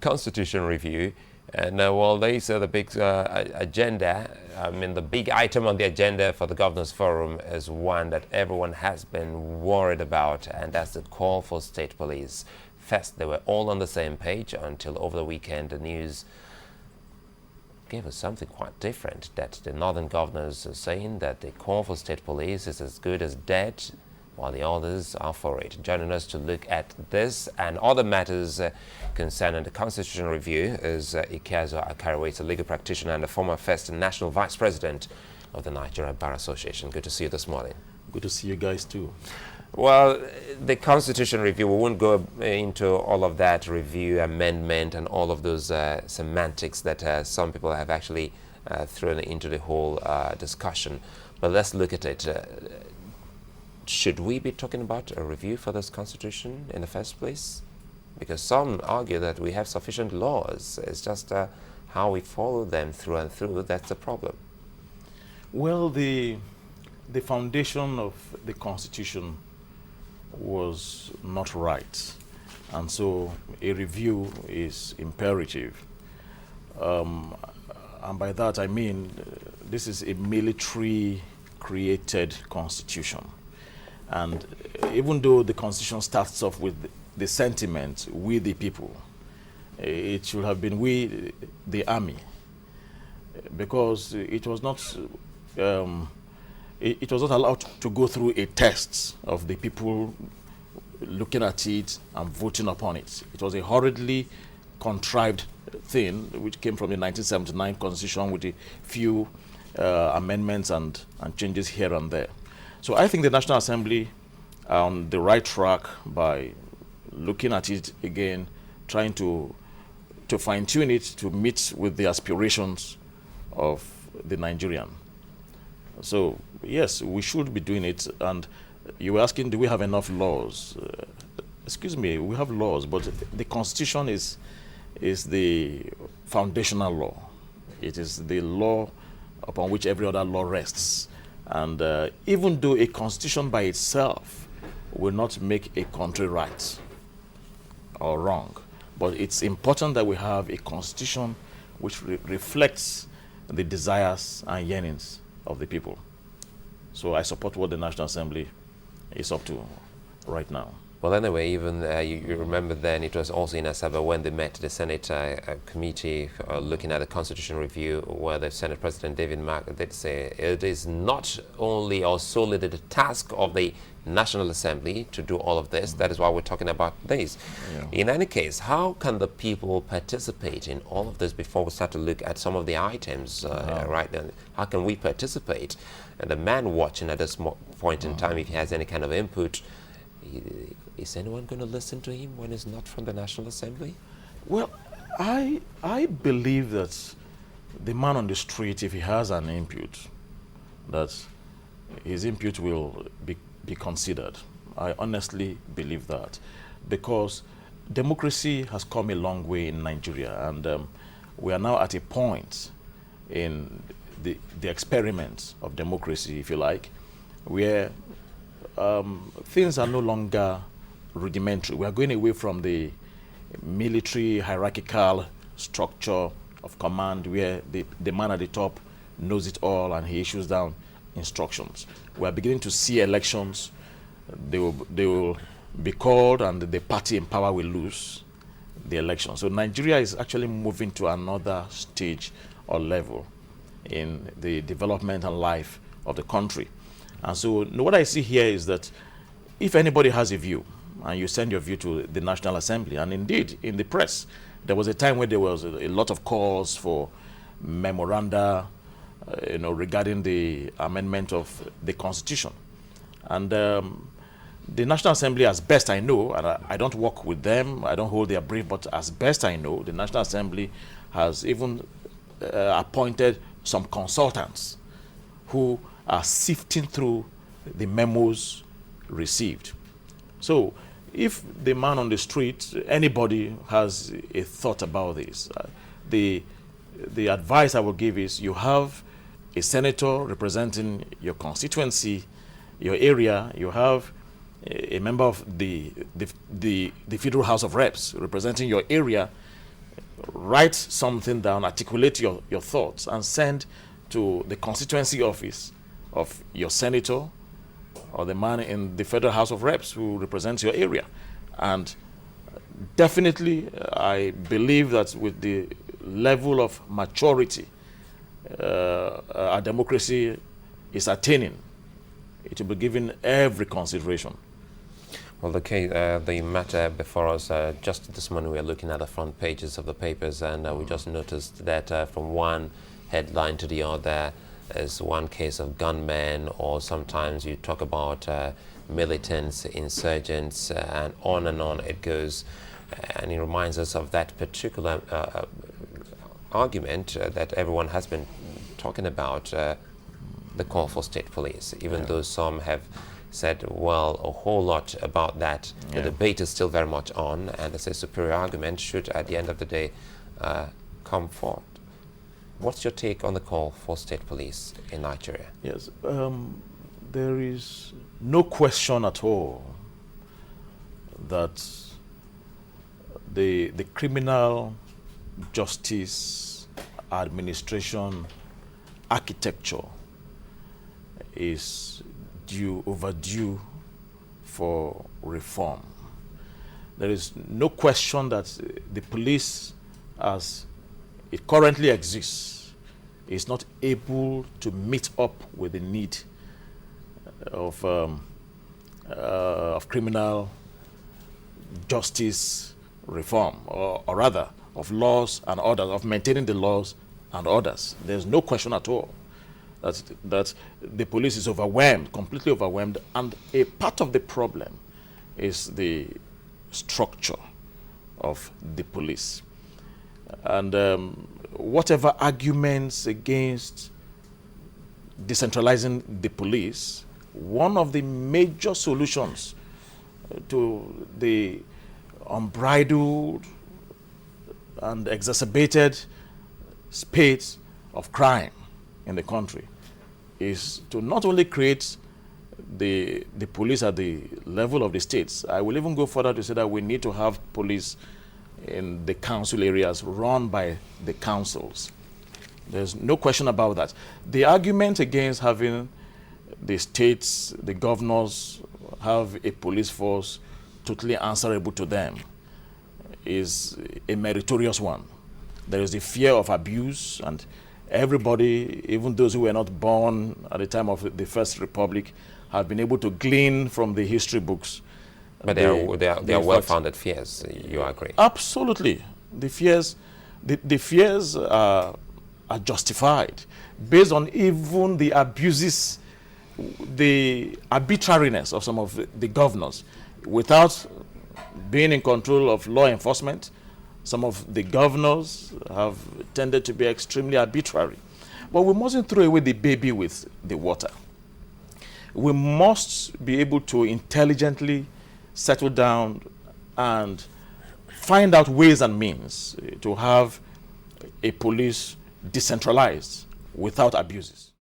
constitution review. And well, these are the big agenda. I mean, the big item on the agenda for the Governors Forum is one that everyone has been worried about, and that's the call for state police. First, they were all on the same page until over the weekend the news gave us something quite different, that the northern governors are saying that the call for state police is as good as dead, while the others are for it. Joining us to look at this and other matters concerning the constitutional review is Ikeazor Akaraiwe, a legal practitioner and the former first national vice president of the Nigerian Bar Association. Good to see you this morning. Good to see you guys too. Well, the constitution review, we won't go into all of that review, amendment, and all of those semantics that some people have actually thrown into the whole discussion. But let's look at it. Should we be talking about a review for this constitution in the first place? Because some argue that we have sufficient laws. It's just how we follow them through and through that's the problem. Well, the foundation of the constitution was not right, and so a review is imperative. And by that I mean this is a military created constitution. And even though the constitution starts off with the sentiment, we the people, it should have been we the army, because it was not allowed to go through a test of the people looking at it and voting upon it. It was a hurriedly contrived thing which came from the 1979 constitution with a few amendments and changes here and there. So I think the National Assembly are on the right track by looking at it again, trying to fine-tune it to meet with the aspirations of the Nigerian. So yes, we should be doing it. And you were asking, do we have enough laws? Excuse me, we have laws, but the Constitution is the foundational law. It is the law upon which every other law rests. And even though a constitution by itself will not make a country right or wrong, but it's important that we have a constitution which reflects the desires and yearnings of the people. So I support what the National Assembly is up to right now. Well, anyway, even you remember then it was also in Hisbah when they met the Senate committee looking at the constitution review, where the Senate President David Mark did say it is not only or solely the task of the National Assembly to do all of this. That is why we're talking about this. Yeah. In any case, how can the people participate in all of this before we start to look at some of the items right now? How can we participate? And the man watching at this point in time, if he has any kind of input, is anyone going to listen to him when he's not from the National Assembly? Well, I believe that the man on the street, if he has an input, that his input will be considered. I honestly believe that, because democracy has come a long way in Nigeria, and we are now at a point in the experiment of democracy, if you like, where things are no longer rudimentary. We are going away from the military hierarchical structure of command where the man at the top knows it all and he issues down instructions. We are beginning to see elections. They will be called and the party in power will lose the election. So Nigeria is actually moving to another stage or level in the development and life of the country. And so what I see here is that if anybody has a view, and you send your view to the National Assembly, and indeed in the press, there was a time where there was a lot of calls for memoranda, regarding the amendment of the Constitution. And the National Assembly, as best I know, and I don't work with them, I don't hold their brief, but as best I know, the National Assembly has even appointed some consultants who are sifting through the memos received. So if the man on the street, anybody has a thought about this, the advice I will give is you have a senator representing your constituency, your area, you have a member of the Federal House of Reps representing your area, write something down, articulate your thoughts, and send to the constituency office of your senator or the man in the Federal House of Reps who represents your area. And definitely, I believe that with the level of maturity our democracy is attaining, it will be given every consideration. Well, the matter before us, just this morning we were looking at the front pages of the papers, and we just noticed that from one headline to the other is one case of gunmen, or sometimes you talk about militants, insurgents, and on it goes. And it reminds us of that particular argument that everyone has been talking about, the call for state police, even though some have said, well, a whole lot about that. The debate is still very much on, and it's a superior argument should, at the end of the day, come forth. What's your take on the call for state police in Nigeria? Yes, there is no question at all that the criminal justice administration architecture is overdue for reform. There is no question that the police, as it currently exists, is not able to meet up with the need of criminal justice reform, or rather of laws and orders, of maintaining the laws and orders. There's no question at all that the police is overwhelmed, completely overwhelmed, and a part of the problem is the structure of the police. And whatever arguments against decentralizing the police, one of the major solutions to the unbridled and exacerbated spate of crime in the country is to not only create the police at the level of the states. I will even go further to say that we need to have police in the council areas run by the councils. There's no question about that. The argument against having the states, the governors, have a police force totally answerable to them is a meritorious one. There is the fear of abuse, and everybody, even those who were not born at the time of the First Republic, have been able to glean from the history books. But they are well-founded fears, you agree? Absolutely. The fears are justified based on even the abuses, the arbitrariness of some of the governors. Without being in control of law enforcement, some of the governors have tended to be extremely arbitrary. But we mustn't throw away the baby with the water. We must be able to intelligently settle down and find out ways and means to have a police decentralized without abuses.